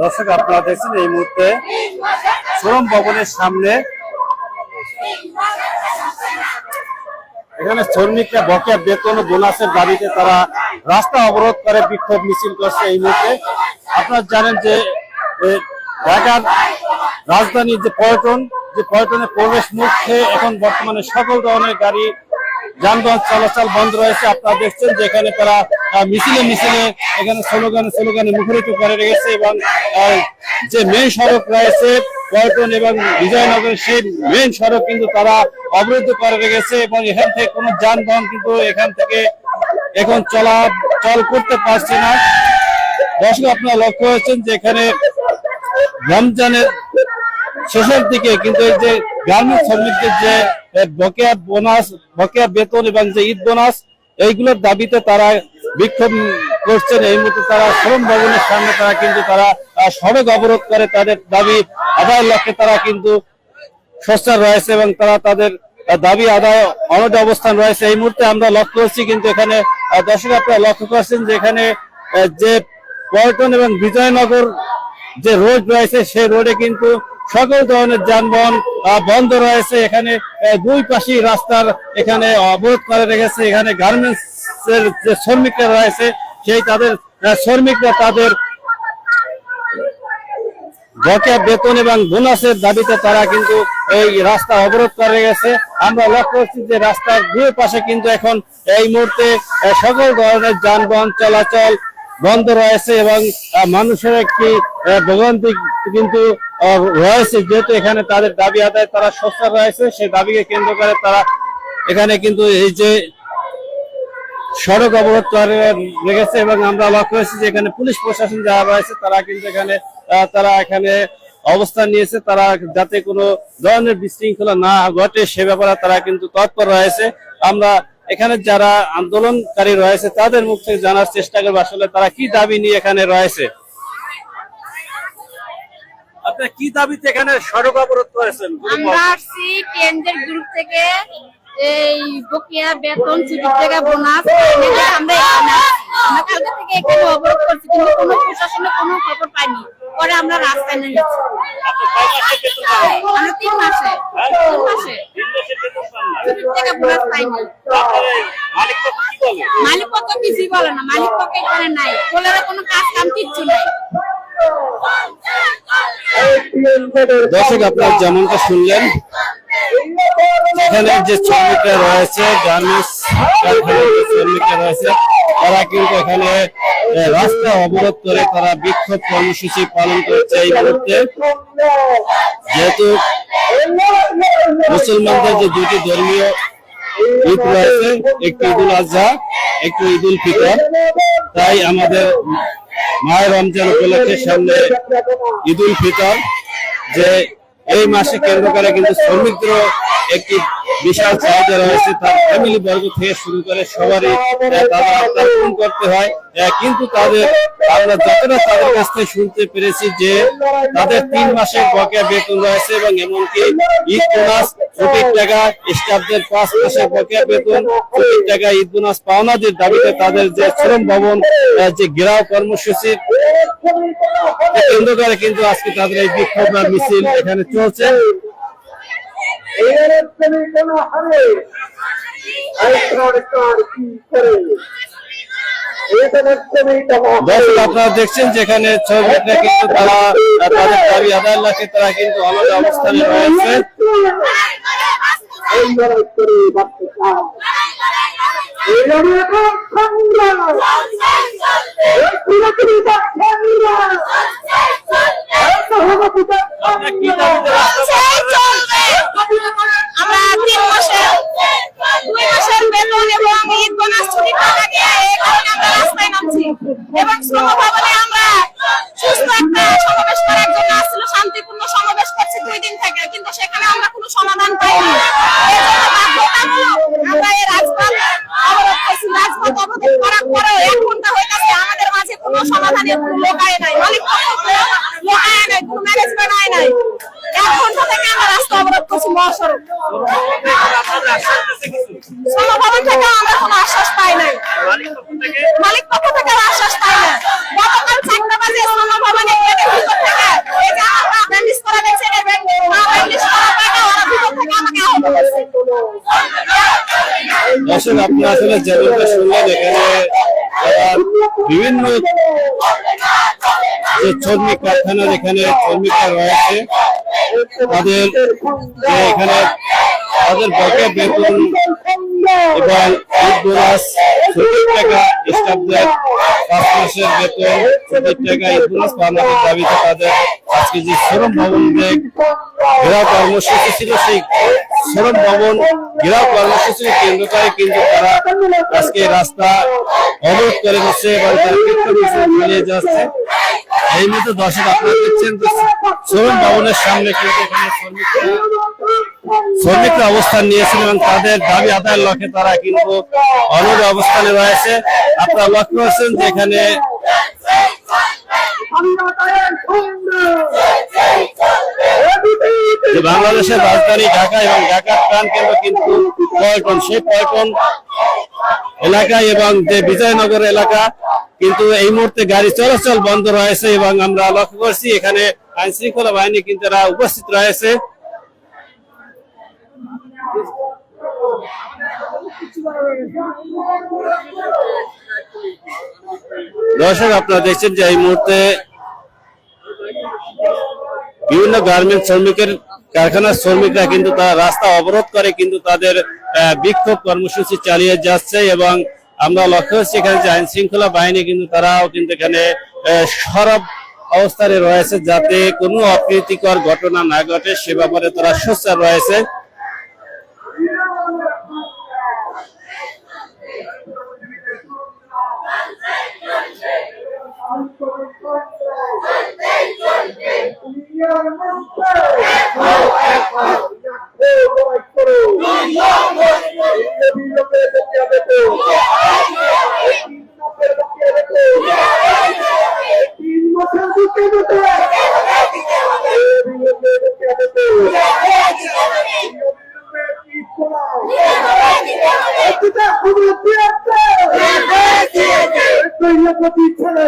দর্শক আপনারা দেখছেন এই মুহূর্তে শ্রম ভবনের সামনে এখানে শ্রমিকরা বকেয়া বেতন ও বোনাসের দাবিতে তারা রাস্তা অবরোধ করে বিক্ষোভ মিছিল করছে। এই মুহূর্তে আপনারা জানেন যে ঢাকার রাজধানী যে পর্যটনের প্রবেশ মুখে এখন বর্তমানে সকল ধরনের গাড়ি যানবাহন চলাচল বন্ধ রয়েছে। আপনারা দেখছেন যে এখানে তারা মিছিলে এখানে স্লোগানে মুখরিত করে রেখেছে এবং যে মেন সড়ক রয়েছে পল্টন এবং বিজয়নগরের সেই মেন সড়ক কিন্তু তারা অবরুদ্ধ করে রেখেছে এবং এখান থেকে কোনো যানবাহন কিন্তু এখান থেকে এখন চলাচল করতে পারছে না। দর্শক আপনারা লক্ষ্য করেছেন যে এখানে রমজানের শেষের দিকে কিন্তু এই যে গার্মেন্টস শ্রমিকদের যে বকেয়া বেতন এবং যে ঈদ বোনাস এইগুলোর দাবিতে তারা বিক্ষোভ করছেন। এই মুহূর্তে তারা শ্রম ভবনের সামনে তারা সড়ক অবরোধ করে তাদের দাবি আদায়ের লক্ষ্যে তারা কিন্তু সোচ্চার রয়েছে এবং তারা তাদের দাবি আদায় অনড় অবস্থান রয়েছে। এই মুহূর্তে আমরা লক্ষ্য করছি কিন্তু এখানে দর্শক আপনারা লক্ষ্য করছেন যে এখানে যে পল্টন এবং বিজয়নগর যে রোড রয়েছে সেই রোডে কিন্তু সকল ধরনের যানবাহন বন্ধ রয়েছে। এখানে দুই পাশেই রাস্তার এখানে অবরোধ করে রেখেছে। এখানে গার্মেন্টস এর যে শ্রমিকরা রয়েছে সেই তাদের শ্রমিকরা তাদের বকেয়া বেতন এবং বোনাসের দাবিতে তারা কিন্তু এই রাস্তা অবরোধ করে গেছে। আমরা লক্ষ্য করছি যে রাস্তার দুই পাশে কিন্তু এখন এই মুহূর্তে সকল ধরনের যানবাহন চলাচল বন্ধ রয়েছে এবং মানুষের একটি ভোগান্তি কিন্তু রয়েছে, যেহেতু এখানে তাদের দাবি আদায় তারা সোচ্চার রয়েছে। সেই দাবিকে কেন্দ্র করে তারা এখানে কিন্তু এই যে সড়ক অবরোধ করে রেখেছে এবং আমরা লক্ষ্য করেছি যে এখানে পুলিশ প্রশাসন যারা রয়েছে তারা কিন্তু এখানে অবস্থান নিয়েছে। তারা যাতে কোনো ধরনের বিশৃঙ্খলা না ঘটে সে ব্যাপারে তারা কিন্তু তৎপর রয়েছে। আমরা এখানে যারা আন্দোলনকারী রয়েছে তাদের মুখ থেকে জানার চেষ্টা করবো আসলে তারা কি দাবি নিয়ে এখানে রয়েছে। আপনি কি দাবিতে এখানে সড়ক অবরোধ করেছেন? আমরা আসছি কেন্দ্রের গ্রুপ থেকে এই বকেয়া বেতন ছুটির টাকা বোনাস আমরা কালকে থেকে এখানে অবরোধ করছি কিন্তু কোনো প্রশাসনের কোনো খবর পাইনি। পরে আমরা রাস্তায় নেমেছি। আমরা 3 মাসে ছুটির টাকা বোনাস পাইনি। মালিক পক্ষ কিছুই বলে না, মালিক পক্ষ এখানে নাই, বলে কোনো কাজ কাম কিচ্ছু নাই। দর্শক আপনারা যেমনটা শুনলেন এখানে যে শ্রমিকরা রয়েছে গার্মেন্টস কারখানার যে শ্রমিকরা রয়েছে তারা কিন্তু এখানে রাস্তা অবরোধ করে তারা বিক্ষোভ কর্মসূচি পালন করছে। এই মুহূর্তে যেহেতু মুসলমানদের যে দুটি ধর্মীয় ঈদ রয়েছে, একটি ঈদুল আজহা একটি ঈদুল ফিতর, তাই আমাদের মাহে রমজান উপলক্ষে সামনে ঈদুল ফিতর যে এই মাসে কেন্দ্র করে কিন্তু শ্রমিকদের একটি বিশাল চাহিদা রয়েছে। তার ফ্যামিলি বর্গ থেকে শুরু করে সবারই তাদের পূরণ করতে হয়, কিন্তু আমরা যতটা তাদের কাছ থেকে শুনতে পেরেছি যে তাদের 3 মাসের বকেয়া বেতন রয়েছে এবং এমনকি ঈদ বোনাস ছুটির টাকা, স্টাফদের 5 মাসের বকেয়া বেতন, ছুটির টাকা, ঈদ বোনাস পাওনাদের দাবিতে তাদের যে শ্রম ভবন যে ঘেরাও কর্মসূচির কেন্দ্র করে কিন্তু আজকে তাদের এই বিক্ষোভ মিছিল এখানে চলছে। আপনারা দেখছেন যেখানে শ্রমিকরা কিন্তু তারা তাদের দাবি আদায়ের লক্ষ্যে তারা কিন্তু অনড় অবস্থানে রয়েছে। আমরা 3 মাসের বেতন এবং ঈদ বোনাস ছুটির টাকা দিয়ে এখানে আমরা রাস্তায় নামছি এবং শ্রম ভবনে আমরা সুস্থ একটা সমাবেশ করার জন্য আসছিল। শান্তিপূর্ণ সমাবেশ করছি 2 দিন থেকে, কিন্তু সেখানে আমরা কোনো সমাধান পাইনি। এজন্য বাধ্যতামূলক আমরা এই রাজপথ অবরোধ করছি। রাজপথ অবরোধ করার পরেও 1 ঘন্টা হয়ে গেছে, আমাদের মাঝে কোনো সমাধানের কোনো লোক আয় নাই। মালিক পক্ষ দর্শক আপনারা আসলে যেমনটা শুনলেন এখানে তারা বিভিন্ন যে শ্রমিক কারখানা যেখানে শ্রমিকরা রয়েছে তাদের যে এখানে তাদের বকেয়া বেতন এবং ঈদ বোনাস 70 টাকা স্টাফদের 5 মাসের বেতন 70 টাকা ঈদ বোনাস পাওয়ার দাবিতে তাদের আজকে যে শ্রম ভবন ঘেরাও কর্মসূচি ছিল সেই শ্রম ভবন ঘেরাও কর্মসূচি কেন্দ্র করে কিন্তু তারা আজকে রাস্তা অবরোধ করে বসছে এবং তারা বিক্ষোভ চালিয়ে যাচ্ছে। এই মুহূর্তে দর্শক আপনারা দেখছেন শ্রম ভবনের সামনে কিন্তু এখানে শ্রমিকরা অবস্থান নিয়েছেন এবং তাদের দাবি আদায়ের লক্ষ্যে তারা কিন্তু অনড় অবস্থানে রয়েছে। আপনারা লক্ষ্য করছেন যে এখানে বাংলাদেশের রাজধানী ঢাকা এবং ঢাকার প্রাণ কেন্দ্র কিন্তু পল্টন, সেই পল্টন এলাকায় এবং যে বিজয়নগর এলাকা কিন্তু এই মুহূর্তে গাড়ি চলাচল বন্ধ রয়েছে এবং আমরা লক্ষ্য করছি এখানে আইন শৃঙ্খলা বাহিনী কিন্তু এরা উপস্থিত রয়েছে। দর্শক আপনারা দেখছেন যে এই মুহূর্তে বিভিন্ন গার্মেন্টস শ্রমিকের কারখানার শ্রমিকরা কিন্তু তারা রাস্তা অবরোধ করে কিন্তু তাদের বিক্ষোভ কর্মসূচি চালিয়ে যাচ্ছে এবং আমরা লক্ষ্য করছি এখানে যে আইন শৃঙ্খলা বাহিনী কিন্তু তারাও কিন্তু এখানে সরব অবস্থায় রয়েছে যাতে কোনো অপ্রীতিকর ঘটনা না ঘটে সে ব্যাপারে তারা সোচ্চার রয়েছে।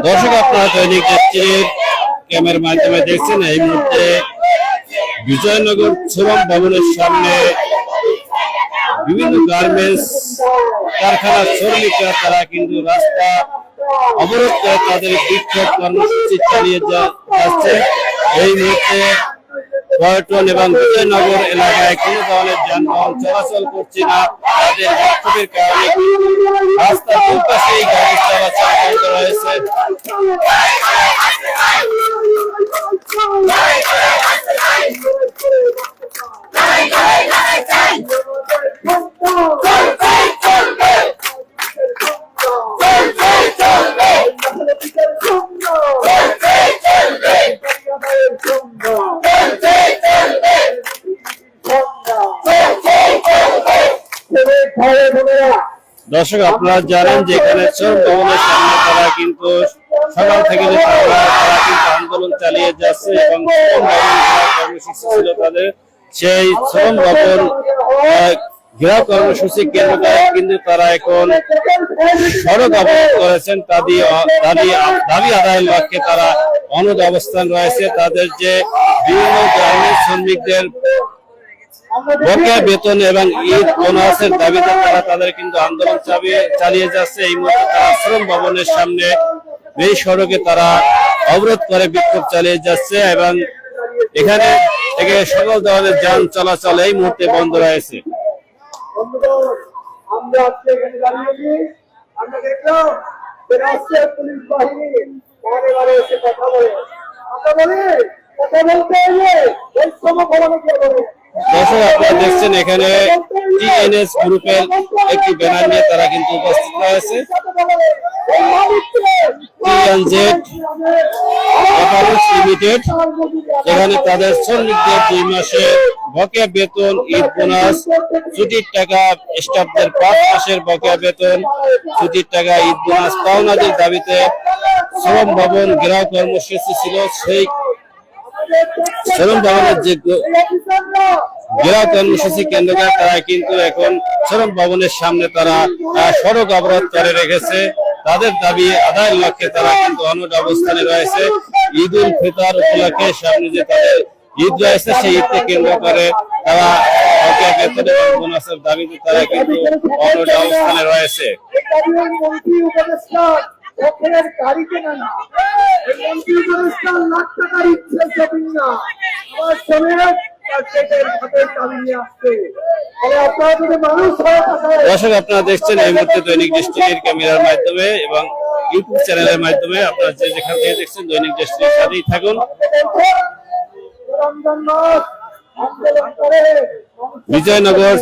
দর্শক আপনারা দৈনিক যাত্রীর ক্যামেরার মাধ্যমে দেখছেন এই মুহূর্তে বিজয়নগর শ্রম ভবনের সামনে বিভিন্ন গার্মেন্টস কারখানার শ্রমিকরা তারা কিন্তু রাস্তা অবরোধ করে তাদের বিক্ষোভ কর্মসূচি চালিয়ে যাচ্ছে। এই মুহূর্তে পল্টন এবং বিজয়নগর এলাকায় কোনো ধরনের যানবাহন চলাচল করছে না, তাদের বিক্ষোভের কারণে রাস্তার দুপাশেই গাড়ি চলাচল বন্ধ রয়েছে। দর্শক আপনারা জানেন যে এখানে শ্রম ভবনের সামনে তারা কিন্তু সকাল থেকে তারা কিন্তু আন্দোলন চালিয়ে যাচ্ছে এবং শ্রম ভবন কর্মসূচি ছিল তাদের, সেই শ্রম ভবন ঘেরাও কর্মসূচি কেন্দ্র করে কিন্তু তারা এখন সড়ক অবরোধ করেছেন। দাবি আদায়ের লক্ষ্যে তারা অনড় অবস্থান রয়েছে। তাদের যে বিভিন্ন গার্মেন্টস শ্রমিকদের বকেয়া বেতন এবং ঈদ বোনাসের দাবিতে তারা তাদের কিন্তু আন্দোলন চালিয়ে যাচ্ছে। এই মুহূর্তে তারা শ্রম ভবনের সামনে এই সড়কে তারা অবরোধ করে বিক্ষোভ চালিয়ে যাচ্ছে এবং এখানে থেকে সকল ধরনের যান চলাচল এই মুহূর্তে বন্ধ রয়েছে। আমরা আজকে এখানে দাঁড়িয়েছি, আমরা দেখলাম যে রাষ্ট্রের পুলিশ বাহিনী বারে বারে এসে কথা বলে, কথা বলতে হলে এই শ্রম ভবনে কে বলে। দর্শক আপনারা দেখছেন এখানে টিএনএস গ্রুপের একটি ব্যানার নিয়ে তারা কিন্তু উপস্থিত রয়েছে। টিএনজেড অপারেটস লিমিটেড যেখানে তাদের শ্রমিকদের 2 মাসের বকেয়া বেতন, ঈদ বোনাস, ছুটির টাকা, স্টাফদের 5 মাসের বকেয়া বেতন, ছুটির টাকা, ঈদ বোনাস পাওনাদের দাবিতে শ্রম ভবন ঘেরাও কর্মসূচি ছিল। সেই শ্রম ভবনের যে ঘেরাও কর্মসূচি কেন্দ্র করে তারা কিন্তু এখন শ্রম ভবনের সামনে তারা সড়ক অবরোধ করে রেখেছে। তাদের দাবি আদায়ের লক্ষ্যে তারা কিন্তু অনড় অবস্থানে রয়েছে। ঈদ উল ফিতর উপলক্ষে সামনে যে তাদের ঈদ রয়েছে সেই ঈদকে কেন্দ্র করে তারা বকেয়া বেতন এবং বোনাসের দাবিতে তারা কিন্তু অনড় অবস্থানে রয়েছে। এই দাবি মন্ত্রী উপদেষ্টা পক্ষের গাড়ি কেনা না, এই মন্ত্রী উপদেষ্টা লাখ টাকার ইচ্ছে শপিং না, আমার শ্রমিক তার পেটের ভাতের দাবি নিয়ে আসছে। ফলে আপনারা যদি মানুষ হয়ে থাকেন, দর্শক আপনারা দেখছেন এই মুহূর্তে দৈনিক দেশটিভির ক্যামেরার মাধ্যমে এবং ইউটিউব চ্যানেলের মাধ্যমে আপনারা যে যেখান থেকে দেখছেন দৈনিক দেশটিভির সাথেই থাকুন। রমজান মাস আন্দোলন করে বিজয়নগর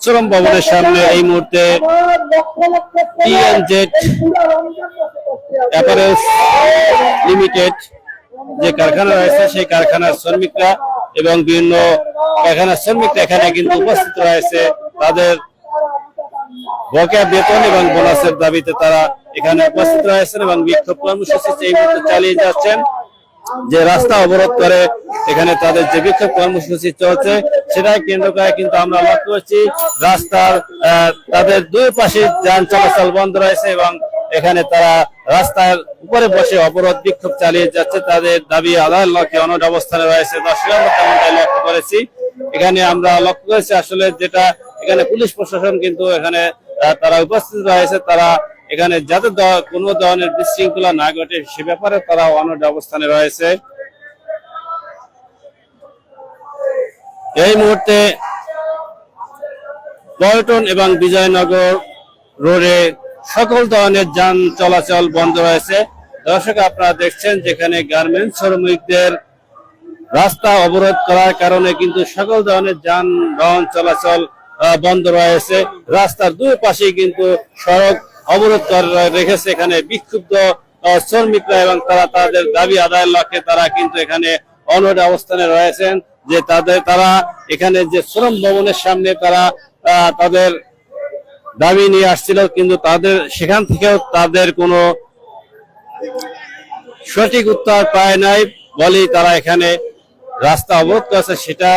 শ্রম ভবনের সামনে এই মুহূর্তে TNZ অ্যাপারেলস লিমিটেড যে কারখানা রয়েছে সেই কারখানার শ্রমিকরা এবং বিভিন্ন কারখানার শ্রমিকরা এখানে কিন্তু উপস্থিত রয়েছে। তাদের বকেয়া বেতন এবং বোনাসের দাবিতে তারা এখানে উপস্থিত রয়েছেন এবং বিক্ষোভ কর্মসূচি এই মুহূর্তে চালিয়ে যাচ্ছেন। যে রাস্তা অবরোধ করে এখানে তাদের যে বিক্ষোভ কর্মসূচি চলছে সেটাই কেন্দ্র করে কিন্তু আমরা লক্ষ্য করছি রাস্তার তাদের দুই পাশে যান চলাচল বন্ধ রয়েছে এবং এখানে তারা রাস্তার উপরে বসে অবরোধ বিক্ষোভ চালিয়ে যাচ্ছে। তাদের দাবি আদায়ের লক্ষ্যে অনড় অবস্থানে রয়েছে। দর্শক আমরা তেমনটাই লক্ষ্য করেছি। এখানে আমরা লক্ষ্য করেছি আসলে যেটা এখানে পুলিশ প্রশাসন কিন্তু এখানে তারা উপস্থিত রয়েছে। তারা এখানে যাতে কোনো ধরনের বিশৃঙ্খলা না ঘটে সে ব্যাপারে তারা অনড় অবস্থানে রয়েছে। এই মুহূর্তে পল্টন এবং বিজয়নগর রোডে সকল ধরনের যান চলাচল বন্ধ রয়েছে। দর্শক আপনারা দেখছেন যেখানে গার্মেন্টস শ্রমিকদের রাস্তা অবরোধ করার কারণে কিন্তু সকল ধরনের যানবাহন চলাচল বন্ধ রয়েছে। রাস্তার দুই পাশেই কিন্তু সড়ক অবরোধ করে রেখেছে এখানে বিক্ষুব্ধ শ্রমিকরা এবং তারা তাদের দাবি আদায়ের লক্ষ্যে তারা কিন্তু এখানে অনড় অবস্থানে রয়েছেন। যে তারা এখানে যে শ্রম ভবনের সামনে তারা তাদের দাবি নিয়ে আসছিল কিন্তু তাদের সেখান থেকেও তাদের কোনো সঠিক উত্তর পায় নাই বলেই তারা এখানে রাস্তা অবরোধ করেছে সেটা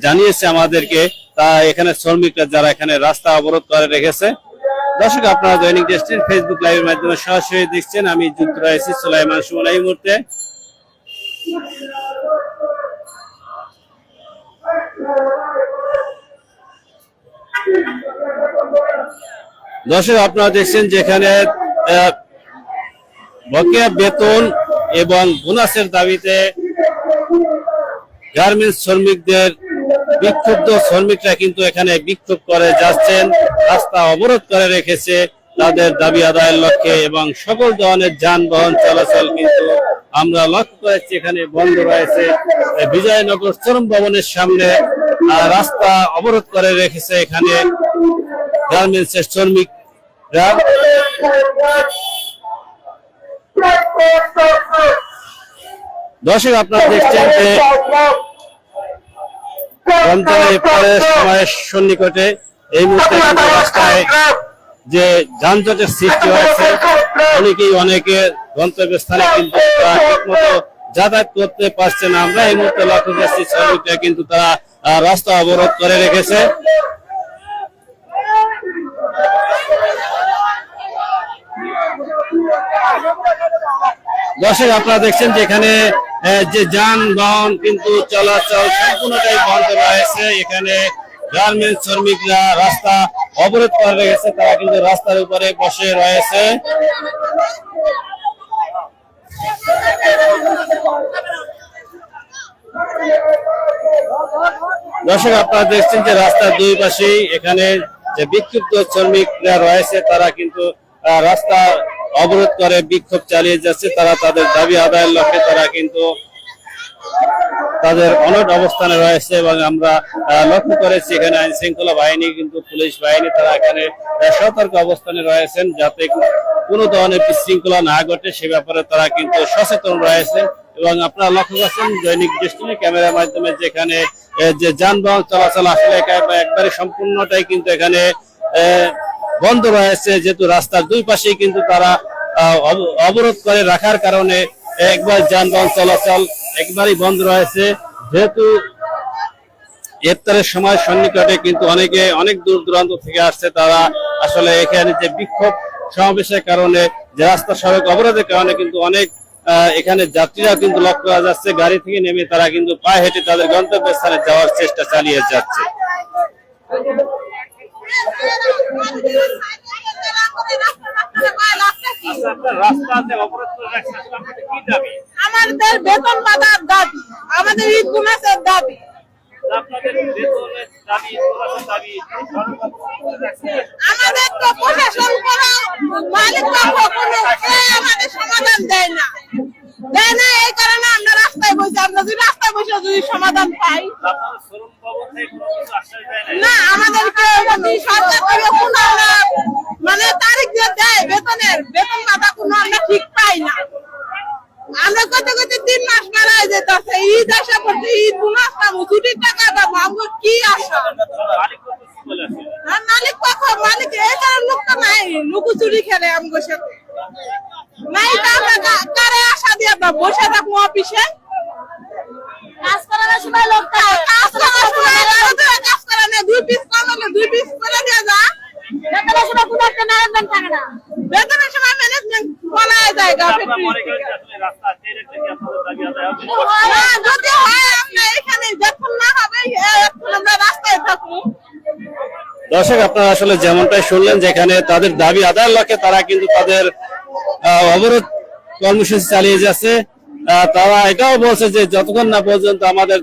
জানিয়েছে আমাদেরকে। তা এখানে শ্রমিকরা যারা এখানে রাস্তা অবরোধ করে রেখেছে। দর্শক আপনারা দৈনিক দেশটির ফেসবুক লাইভের মাধ্যমে সরাসরি দেখছেন। আমি যুক্ত রয়েছি সুলাইমান সুমন এই মুহূর্তে। দর্শক আপনারা দেখছেন যেখানে বকেয়া বেতন এবং বোনাসের দাবিতে গার্মেন্টস শ্রমিকদের বিক্ষুব্ধ শ্রমিকরা কিন্তু এখানে বিক্ষোভ করে যাচ্ছেন, রাস্তা অবরোধ করে রেখেছে তাদের দাবি আদায়ের লক্ষ্যে এবং সকল ধরনের যানবাহন চলাচল কিন্তু আমরা লক্ষ্য করেছি এখানে বন্ধ রয়েছে। বিজয়নগর শ্রম ভবনের সামনে রাস্তা অবরোধ করে রেখেছে এখানে গার্মেন্টস এর শ্রমিকরা। দর্শক আপনারা দেখছেন যে রমজানের ইফতারের সময়ের সন্নিকটে এই মুহূর্তে রাস্তায় যে যানজটের সৃষ্টি হয়েছে, অনেকে গন্তব্যস্থানে কিন্তু ঠিকমতো যাতায়াত করতে পারছে না। আমরা এই মুহূর্তে লক্ষ্য করছি শ্রমিকরা কিন্তু তারা রাস্তা অবরোধ করে রেখেছে। দর্শক আপনারা দেখছেন যেখানে যে যানবাহন কিন্তু চলাচল সম্পূর্ণটাই বন্ধ রয়েছে। এখানে গার্মেন্টস শ্রমিকরা রাস্তা অবরোধ করে রেখেছে, তারা কিন্তু রাস্তার উপরে বসে রয়েছে। দর্শক আপনারা দেখছেন যে রাস্তার দুই পাশেই এখানে যে বিক্ষুব্ধ শ্রমিকরা রয়েছে তারা কিন্তু রাস্তা অবরোধ করে বিক্ষোভ চালিয়ে যাচ্ছে। তারা তাদের দাবি আদায়ের লক্ষ্যে তারা কিন্তু তাদের অনড় অবস্থানে রয়েছে এবং আমরা লক্ষ্য করেছি এখানে আইন শৃঙ্খলা বাহিনী কিন্তু পুলিশ বাহিনী তারা এখানে সতর্ক অবস্থানে রয়েছেন যাতে কোনো ধরনের বিশৃঙ্খলা না ঘটে সে ব্যাপারে তারা কিন্তু সচেতন রয়েছে। এবং আপনারা লক্ষ্য করছেন দৈনিক দৃষ্টিতে ক্যামেরার মাধ্যমে যেখানে যে যানবাহন চলাচল আসলে একবারে সম্পূর্ণটাই কিন্তু এখানে বন্ধ রয়েছে, যেহেতু রাস্তার দুই পাশেই কিন্তু তারা অবরোধ করে রাখার কারণে একবার যানবাহন চলাচল একবারই বন্ধ রয়েছে। যেহেতু ইফতারের সময় সন্নিকটে কিন্তু অনেক দূর দূরান্ত থেকে আসছে, তারা আসলে এখানে যে বিক্ষোভ সমাবেশের কারণে যে রাস্তা সড়ক অবরোধের কারণে কিন্তু অনেক এখানে যাত্রীরা কিন্তু লক্ষ্য করা যাচ্ছে গাড়ি থেকে নেমে তারা কিন্তু পায়ে হেঁটে তাদের গন্তব্যস্থানে যাওয়ার চেষ্টা চালিয়ে যাচ্ছে। আপনার রাস্তাতে অবরোধ করে রাখছেন, আপনাদের কি দাবি? আমাদের বেতন বাঁধার দাবি, আমাদের ঈদ বোনাসের দাবি। আপনাদের বেতনের দাবি, বোনাসের দাবি, সড়ক অবরোধ করে রাখছেন। আমাদের তো প্রশাসন কোনো মালিক পক্ষ কোনো আমাদের সমাধান দেয় না, এই কারণে আমরা রাস্তায় বসে, আমরা যদি রাস্তায় বসে যদি সমাধান পাই। আপনার শ্রম ভবন থেকে কোনো কিছু আশ্বাস দেয় নাই? না, আমাদেরকে সরকার থেকে কোনো মানে তারিখ দিয়ে দেয় বেতনের, বেতন বাঁধা কোনো আমরা ঠিক পাই না। আমরা কত 3 মাস মারা যেতেছে, ঈদ আসা পড়ছে, ঈদ বোনাস পাবো, ছুটির টাকা পাবো, আমরা কি আশা? মালিক কত কি বলে আসলে? মালিক পক্ষ, মালিক এই কারণ লোক তো নাই, লুকোচুরি খেলে আমার সাথে নাই। তা আমরা কারে আশা দিয়ে আমরা বসে থাকবো অফিসে? কাজ করার সময় লোকটা কাজ করার সময় কাজ করা নেই, 2 পিস কম হলে 2 পিস করে দিয়ে যা। বেতনের সময় কোনো একটা ম্যানেজমেন্ট থাকে না, বেতনের সময় ম্যানেজমেন্ট বলা যায় গা। আপনারা মনে করেন যে আসলে রাস্তা চেয়ে রেখে কি আপনাদের দাবি আদায় হবে? যদি হয় আমরা এখানে যখন না হবে এখন আমরা রাস্তায় থাকবো। দর্শক, আপনারা আসলে যেমনটাই শুনলেন, যেখানে তাদের দাবি আদায়ের লক্ষ্যে তারা কিন্তু তাদের অবরোধ কর্মসূচি চালিয়ে যাচ্ছে। তারা এটাও বলছে যে যতক্ষণ না পর্যন্ত আমাদের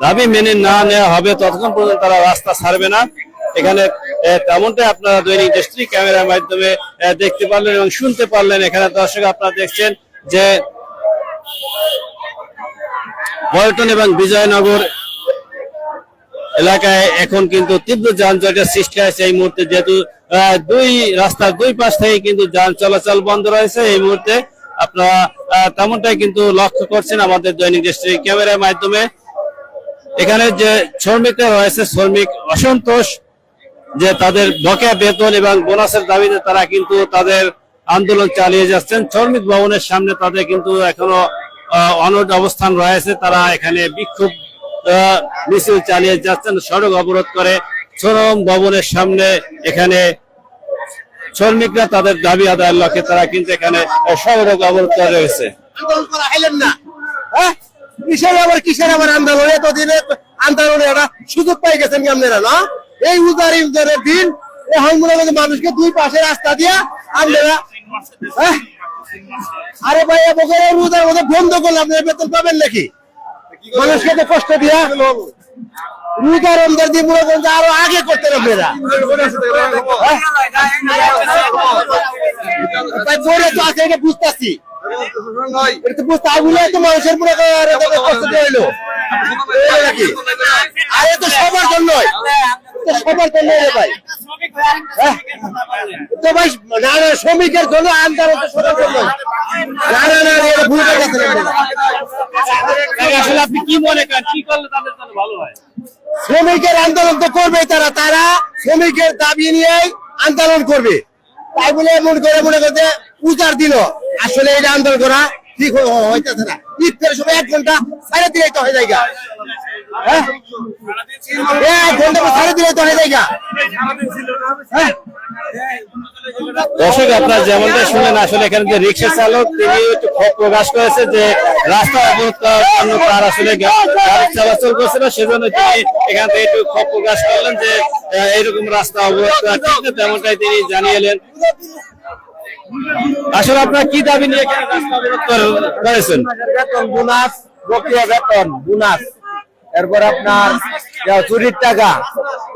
দাবি মেনে না নেওয়া হবে ততক্ষণ পর্যন্ত তারা রাস্তা ছাড়বে না। এখানে তেমনটাই আপনারা দৈনিক দেশটি ক্যামেরার মাধ্যমে দেখতে পারলেন এবং শুনতে পারলেন। এখানে দর্শক আপনারা দেখছেন যে পল্টন এবং বিজয়নগর এলাকায় এখন কিন্তু তীব্র যানজটের সৃষ্টি হয়েছে এই মুহূর্তে, যেহেতু রাস্তার 2 পাশ থেকে কিন্তু যান চলাচল বন্ধ রয়েছে। এই মুহূর্তে আপনারা তেমনটাই কিন্তু লক্ষ্য করছেন আমাদের দৈনিক দেশটি ক্যামেরার মাধ্যমে। এখানে যে শ্রমিকরা রয়েছে, শ্রমিক অসন্তোষ যে তাদের বকেয়া বেতন এবং বোনাসের দাবিতে তারা কিন্তু তাদের আন্দোলন চালিয়ে যাচ্ছেন। শ্রমিক ভবনের সামনে তাদের কিন্তু এখনো অনড় অবস্থান রয়েছে। তারা এখানে বিক্ষোভ মিছিল চালিয়ে যাচ্ছেন, সড়ক অবরোধ করে শ্রম ভবনের সামনে। এখানে শ্রমিকরা তাদের দাবি আদায়ের লক্ষ্যে তারা কিন্তু এখানে সড়ক অবরোধ করে রয়েছে। আন্দোলন করা হাইলেন না, হ্যাঁ? কিসের আবার আন্দোলন? এতদিনে আন্দোলনে একটা সুযোগ পাই গেছেন কি আপনারা? না, এই উদারের দিন এখন মনে হয় মানুষকে 2 পাশে রাস্তা দিয়া আপনারা, হ্যাঁ? আরে ভাই, উদার মধ্যে বন্ধ করলে আপনারা বেতন পাবেন নাকি? মানুষকে তো কষ্ট দিয়া রোজার অন্তর দিয়ে মনে করেন আরো আগে করতেন আপনারা। তো আছে, এটা বুঝতেছি, মানুষের মনে কষ্ট দিয়ে হইলো নাকি? আর এ তো সবার জন্যই, সবার জন্য ভাই। তো ভাই না, শ্রমিকের জন্য আন্দোলন তো সবার জন্য। ভুল আসলে আপনি কি মনে করেন, কি করলে তাদের জন্য ভালো হয়? শ্রমিকের আন্দোলন তো করবে, তারা শ্রমিকের দাবি নিয়ে আন্দোলন করবে। তাই বলে মনে করতে উজার দিল, আসলে এটা আন্দোলন করা ঠিক হইতেছে না। ঈদের সময় 1 ঘন্টা 3.5 তো হয়ে যায়, 1 ঘন্টা 3.5 তো হয়ে যায়। দর্শক, আপনারা যেমনটা শুনলেন, আসলে এখানে যে রিক্সা চালক তিনি একটু ক্ষোভ প্রকাশ করেছে যে রাস্তা অবরোধ করার জন্য তার আসলে গাড়ি চলাচল করছে না, সেজন্য তিনি এখান থেকে একটু ক্ষোভ প্রকাশ করলেন যে এইরকম রাস্তা অবরোধ করা ঠিক না, তেমনটাই তিনি জানিয়েলেন। আসলে আপনার কি দাবি নিয়ে এখানে রাস্তা অবরোধ করেছেন? বেতন বোনাস, বকেয়া বেতন বোনাস, এরপর আপনার চুরির টাকা,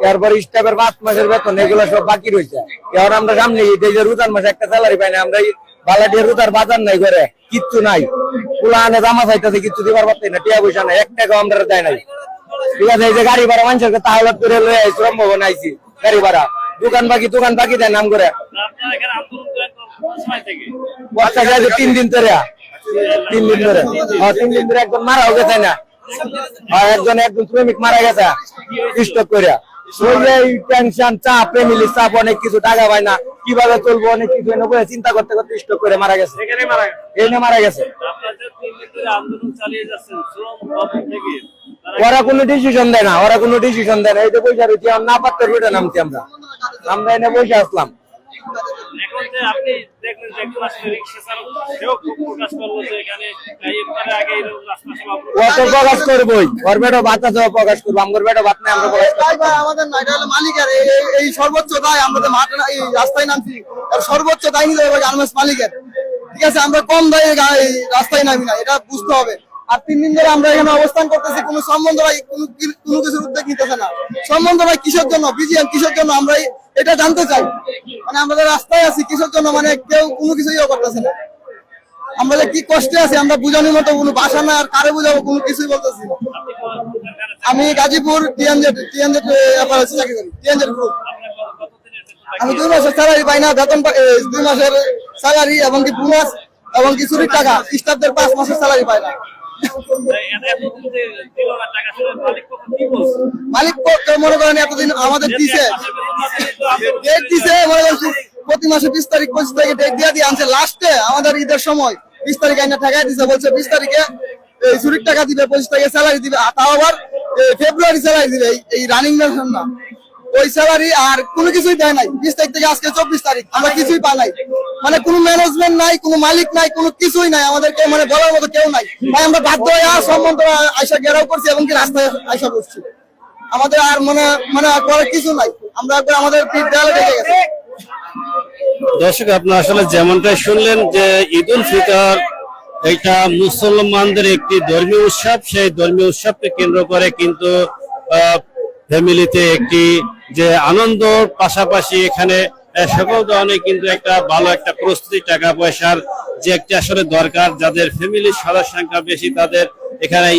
এরপর স্টাফের 5 মাসের বেতন, এগুলো সব বাকি রয়েছে। এবার আমরা সামনে রোজার মাসে একটা স্যালারি পাই না, আমরা বালাডিয়া রোজার বাজার নাই করে, কিচ্ছু নাই। পোলা আনে জামা চাইতেছে, কিচ্ছু দিবার পারতেই না, টিয়া পয়সা নাই, 1 টাকা আমরা দেয় নাই। ঠিক আছে, এই যে গাড়ি ভাড়া মানুষের তাহলে করে লয়ে আইছি, শ্রম ভবন আইছি, গাড়ি ভাড়া, দোকান বাকি দেয় নাম করে। 3 দিন ধরে 3 দিন ধরে 3 দিন ধরে একজন মারাও গেছে না, একজন শ্রমিক মারা গেছে স্টক করে। টেনশন, চাপ, ফ্যামিলি চাপ, অনেক কিছু, টাকা পায় না, কিভাবে চলবো, অনেক কিছু চিন্তা করতে করতে স্টক করে মারা গেছে, এনে মারা গেছে। ওরা কোনো ডিসিশন দেয় না, এই যে পয়সা রয়েছে না পাত্রের রুটে নামছি, আমরা এনে বসে আসলাম। এখন যে আপনি দেখলেন যে একজন আসলে রিক্সা চালক সেও খুব প্রকাশ করলো যে এখানে ইফতারের আগে এই রাস্তা সব ও তো প্রকাশ করবোই, ওর বেটা ভাত আছে ও প্রকাশ করবো, আমার বেটা ভাত নাই আমরা প্রকাশ করবো। ভাই আমাদের না, এটা হলো মালিকের এই সর্বোচ্চ দায়। আমরা তো মাঠ এই রাস্তায় নামছি, এর সর্বোচ্চ দায় নিতে হবে গার্মেন্টস মালিকের। ঠিক আছে, আমরা কম দায়ে এই রাস্তায় নামি না, এটা বুঝতে হবে। আর 3 দিন ধরে আমরা এখানে অবস্থান করতেছি, কোনো সম্বন্ধ ভাই কোনো কিছুর উদ্যোগ নিতেছে না। সম্বন্ধ ভাই কিসের জন্য, বিজিএম কিসের জন্য, আমরা এটা জানতে চাই। মানে আমাদের রাস্তায় আছি কিসের জন্য, মানে কেউ কোনো কিছুই করতেছে না। আমরা যে কি কষ্টে আছি আমরা বুঝানোর মতো কোনো ভাষা না, আর কারে বুঝাবো কোনো কিছুই বলতেছি না। আমি গাজীপুর টিএনজেড চাকরি করি, টিএনজেড গ্রুপ। আমি 2 মাসের স্যালারি পাই না, বেতন 2 মাসের স্যালারি এবং কি বোনাস এবং কি ছুটির টাকা, স্টাফদের 5 মাসের স্যালারি পাই না। মালিক মনে করেন এতদিন আমাদের দিছে, ডেট দিছে, প্রতি মাসে 20 তারিখ 25 তারিখে ডেট দিয়ে আনছে। লাস্টে আমাদের ঈদের সময় 20 তারিখ আইনা ঠেকাই দিছে, বলছে 20 তারিখে ছুটির টাকা দিবে, 25 তারিখে স্যালারি দিবে, তাও আবার ফেব্রুয়ারি স্যালারি দিবে, এই রানিং মেশন না ওই স্যালারি। আর কোনো কিছুই দেয় নাই। 20 তারিখ থেকে আজকে 24 তারিখ আমরা কিছুই পাই নাই। মানে কোনো ম্যানেজমেন্ট নাই, কোনো মালিক নাই, কোনো কিছুই নাই, আমাদেরকে মানে বলার মতো কেউ নাই। তাই আমরা বাধ্য হয়ে সম্বন্ধ আইসা ঘেরাও করছি এবং কি রাস্তায় আইসা করছি। আমাদের আর মানে করার কিছু নাই, আমরা একবার আমাদের পিঠ দেওয়ালে ঢেকে গেছে। দর্শক, আপনারা আসলে যেমনটাই শুনলেন যে ঈদ উল ফিতর এটা মুসলমানদের একটি ধর্মীয় উৎসব। সেই ধর্মীয় উৎসবকে কেন্দ্র করে কিন্তু ফ্যামিলিতে একটি যে আনন্দ, পাশাপাশি এখানে সকল ধরনের কিন্তু একটা ভালো একটা প্রস্তুতি, টাকা পয়সার যে একটা আসলে দরকার, যাদের ফ্যামিলির সদস্য সংখ্যা বেশি তাদের এখানে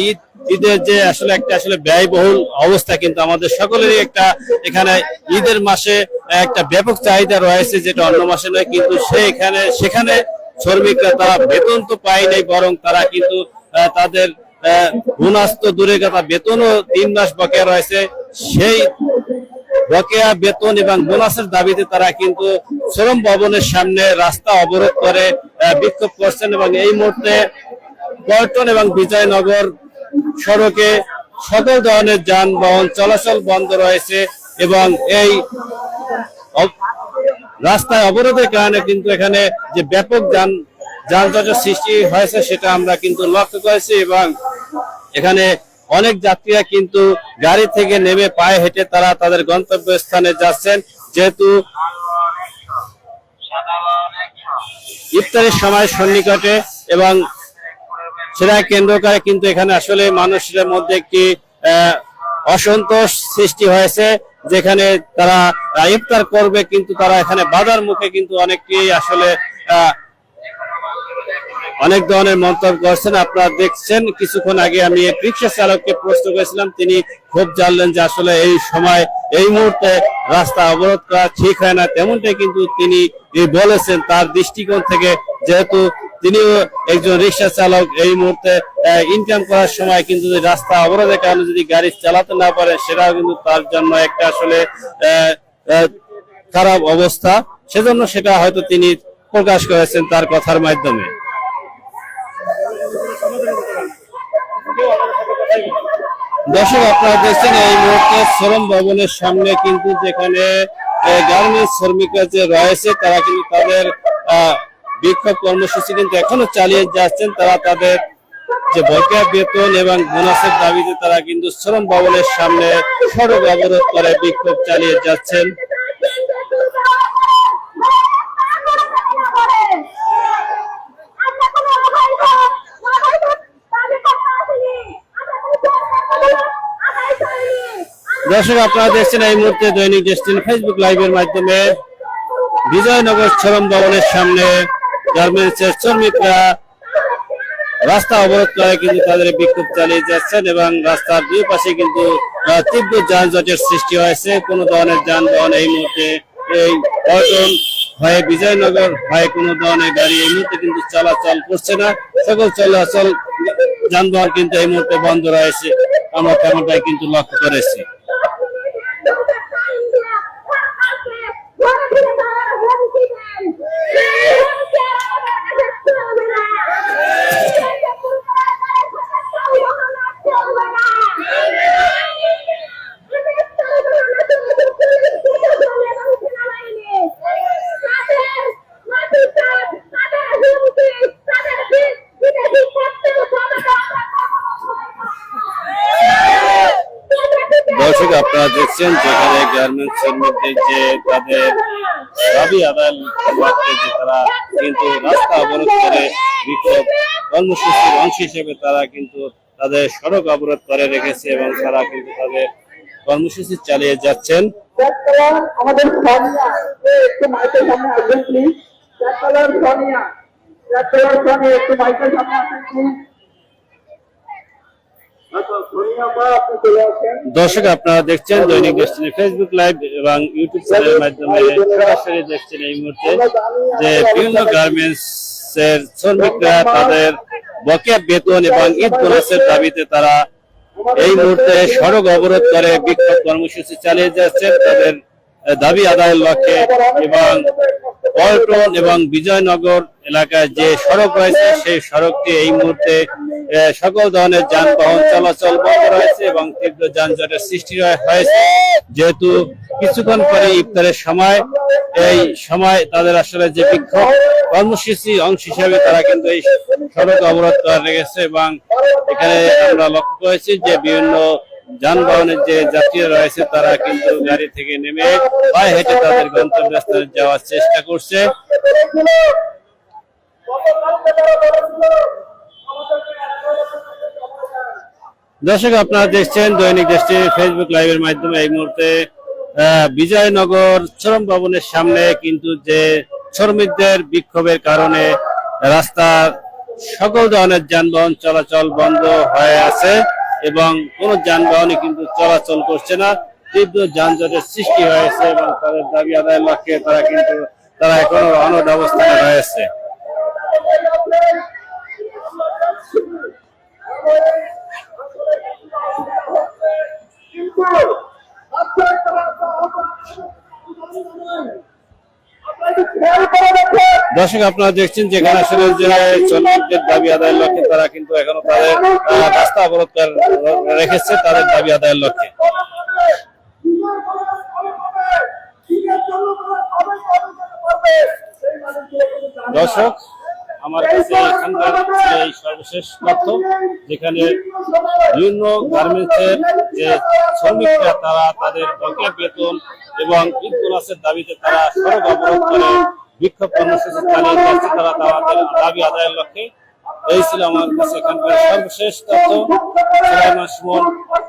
ঈদের যে আসলে একটা আসলে ব্যয়বহুল অবস্থা, কিন্তু আমাদের সকলেরই একটা এখানে ঈদের মাসে একটা ব্যাপক চাহিদা রয়েছে, যেটা অন্য মাসে নয়। কিন্তু সেখানে শ্রমিকরা তারা বেতন তো পায় নাই, বরং তারা কিন্তু তাদের বোনাস তো দূরে কথা, বেতনও 3 মাস বকেয়া রয়েছে। সেই বকেয়া বেতন এবং বোনাসের দাবিতে তারা কিন্তু শ্রম ভবনের সামনে রাস্তা অবরোধ করে বিক্ষোভ করছেন। এবং এই মুহূর্তে পল্টন এবং বিজয়নগর সড়কে সকল ধরনের যানবাহন চলাচল বন্ধ রয়েছে এবং এই রাস্তায় অবরোধের কারণে কিন্তু এখানে যে ব্যাপক যানজটের সৃষ্টি হয়েছে সেটা আমরা কিন্তু লক্ষ্য করেছি। এবং এখানে অনেক যাত্রীরা কিন্তু গাড়ি থেকে নেমে পায়ে হেঁটে তারা তাদের গন্তব্যস্থানে যাচ্ছেন, যেহেতু ইফতারের সময় সন্নিকটে। এবং সেটা কেন্দ্র করে কিন্তু এখানে আসলে মানুষের মধ্যে একটি অসন্তোষ সৃষ্টি হয়েছে, যেখানে তারা ইফতার করবে কিন্তু তারা এখানে বাধার মুখে কিন্তু অনেকেই আসলে অনেক ধরনের মন্তব্য করছেন। আপনারা দেখছেন কিছুক্ষণ আগে আমি রিক্সা চালককে প্রশ্ন করেছিলাম, তিনি খুব জানলেন যে আসলে এই সময় এই মুহূর্তে রাস্তা অবরোধ করা ঠিক হয় না, তেমনটাই কিন্তু তিনি বলেছেন তার দৃষ্টিকোণ থেকে, যেহেতু তিনিও একজন রিক্সা চালক। এই মুহূর্তে ইনকাম করার সময় কিন্তু রাস্তা অবরোধের কারণে যদি গাড়ি চালাতে না পারে সেটাও কিন্তু তার জন্য একটা আসলে খারাপ অবস্থা। সেজন্য সেটা হয়তো তিনি প্রকাশ করেছেন তার কথার মাধ্যমে। দর্শক, আপনারা দেখছেন এই মুহূর্তে শ্রম ভবনের সামনে কিন্তু যেখানে গার্মেন্টস শ্রমিকরা যে রয়েছে তারা কিন্তু তাদের বিক্ষোভ কর্মসূচি কিন্তু এখনো চালিয়ে যাচ্ছেন। তারা তাদের যে বকেয়া বেতন এবং বোনাসের দাবিতে তারা কিন্তু শ্রম ভবনের সামনে সড়ক অবরোধ করে বিক্ষোভ চালিয়ে যাচ্ছেন। দর্শক, আপনারা দেখছেন এই মুহূর্তে দৈনিক ডেস্টিনি ফেসবুক লাইভের মাধ্যমে বিজয়নগর শ্রম ভবনের সামনে গার্মেন্টসের শ্রমিকরা রাস্তা অবরোধ করে কিন্তু তাদের বিক্ষোভ চালিয়ে যাচ্ছেন এবং রাস্তার দুই পাশে কিন্তু তীব্র যানজটের সৃষ্টি হয়েছে। কোনো ধরনের যানবাহন এই মুহূর্তে এই পল্টন হয়ে বিজয়নগর হয়ে কোনো ধরনের গাড়ি এই মুহূর্তে কিন্তু চলাচল করছে না। সকল চলাচল যানবাহন কিন্তু এই মুহূর্তে বন্ধ রয়েছে, আমরা তেমনটাই কিন্তু লক্ষ্য করেছি। দর্শক আপনারা দেখছেন যেখানে গার্মেন্টস শ্রমিকদের যে তাদের দাবি আদায় লক্ষ্যে যে তারা কিন্তু রাস্তা অবরোধ করে বিক্ষোভ কর্মসূচির অংশ হিসেবে তারা কিন্তু তাদের সড়ক অবরোধ করে রেখেছে এবং তারা কিন্তু তাদের কর্মসূচি চালিয়ে যাচ্ছেন। আমাদের সোনিয়া একটু মাইকের সামনে আসবেন প্লিজ। সোনিয়া একটু মাইকের সামনে আসেন প্লিজ। দর্শক আপনারা দেখছেন দৈনিক ডেস্টিনি ফেসবুক লাইভ এবং ইউটিউব চ্যানেলের মাধ্যমে সরাসরি দেখছেন এই মুহূর্তে যে বিভিন্ন গার্মেন্টস এর শ্রমিকরা তাদের বকেয়া বেতন এবং ঈদ বোনাসের দাবিতে তারা এই মুহূর্তে সড়ক অবরোধ করে বিক্ষোভ কর্মসূচি চালিয়ে যাচ্ছেন তাদের দাবি আদায়ের লক্ষ্যে। এবং পল্টন এবং বিজয়নগর এলাকায় যে সড়ক রয়েছে সেই সড়কটি এই মুহূর্তে সকল ধরনের যানবাহন চলাচল বন্ধ রয়েছে এবং তীব্র যানজটের সৃষ্টি হয়েছে, যেহেতু কিছুক্ষণ পরে ইফতারের সময় এই সময় তাদের আসলে যে বিক্ষোভ কর্মসূচি অংশ হিসেবে তারা কিন্তু এই সড়ক অবরোধ করে রেখেছে। এবং এখানে আমরা লক্ষ্য করেছি যে বিভিন্ন যানবাহনের যে যাত্রীরা রয়েছে তারা কিন্তু গাড়ি থেকে নেমে পায়ে হেঁটে তাদের গন্তব্যস্থলে যাওয়ার চেষ্টা করছে। দর্শক আপনারা দেখছেন দৈনিক দেশটির ফেসবুক লাইভের মাধ্যমে এই মুহূর্তে বিজয়নগর শ্রম ভবনের সামনে কিন্তু যে শ্রমিকদের বিক্ষোভের কারণে রাস্তার সকল ধরনের যানবাহন চলাচল বন্ধ হয়ে আছে এবং কোন যানবাহনই কিন্তু চলাচল করছে না, তীব্র যানজটের সৃষ্টি হয়েছে এবং তাদের দাবি আদায়ের লক্ষ্যে তারা এখনো অনড় অবস্থানে রয়েছে। দর্শক আপনারা দেখছেন যেখানে আসলে যে শ্রমিকদের দাবি আদায়ের লক্ষ্যে তারা কিন্তু এখনো তাদের রাস্তা অবরোধ রেখেছে তাদের দাবি আদায়ের লক্ষ্যে। দর্শক আমার কাছে এখানকার এই সর্বশেষ তথ্য যেখানে বিভিন্ন গার্মেন্টসের যে শ্রমিকরা তারা তাদের বকেয়া বেতন এবং ঈদ বোনাসের দাবিতে তারা সড়ক অবরোধ করে বিক্ষোভ কর্মসূচি চালিয়ে যাচ্ছে তারা তাদের দাবি আদায়ের লক্ষ্যে। এই ছিল আমার কাছে এখানকার সর্বশেষ তথ্য। সুলাইমান সুমন,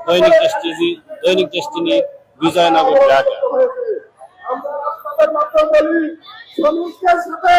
দৈনিক ডেস্টিনি, বিজয়নগর ঢাকা। আমরা রাস্তার মাধ্যমে বলি শ্রমিকদের সাথে